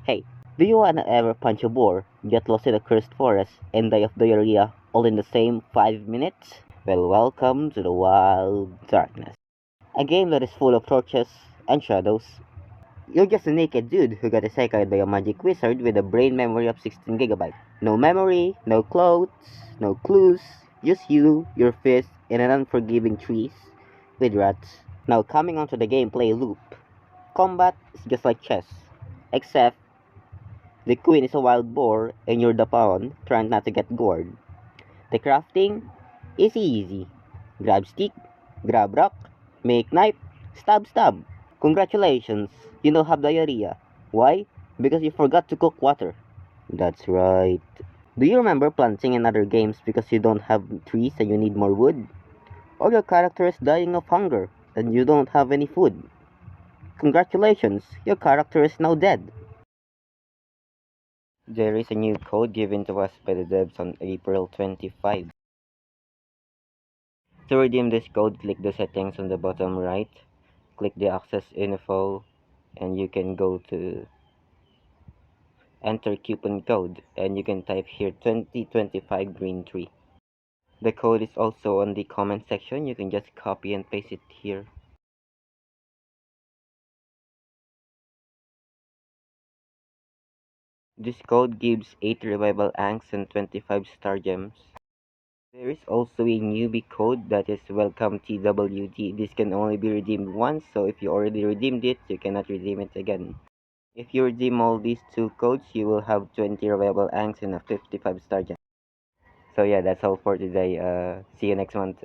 Hey, do you wanna ever punch a boar, get lost in a cursed forest, and die of diarrhea all in the same 5 minutes? Well, welcome to the Wild Darkness, a game that is full of torches and shadows. You're just a naked dude who got isekai by a magic wizard with a brain memory of 16 gigabytes. No memory, no clothes, no clues, just you, your fist, and an unforgiving trees with rats. Now coming onto the gameplay loop. Combat is just like chess, except the queen is a wild boar and you're the pawn trying not to get gored. The crafting is easy. Grab stick, grab rock, make knife, stab stab. Congratulations, you now have diarrhea. Why? Because you forgot to cook water. That's right. Do you remember planting in other games because you don't have trees and you need more wood? Or your character is dying of hunger and you don't have any food? Congratulations, your character is now dead. There is a new code given to us by the devs on April 25. To redeem this code, click the settings on the bottom right, click the access info, and you can go to enter coupon code, and you can type here 2025 green tree. The code is also on the comment section, you can just copy and paste it here. This code gives 8 revival anks and 25 star gems. There is also a newbie code that is welcome TWD. This can only be redeemed once, so if you already redeemed it, you cannot redeem it again. If you redeem all these two codes, you will have 20 revival anks and a 55 star gem. So yeah, that's all for today. See you next month.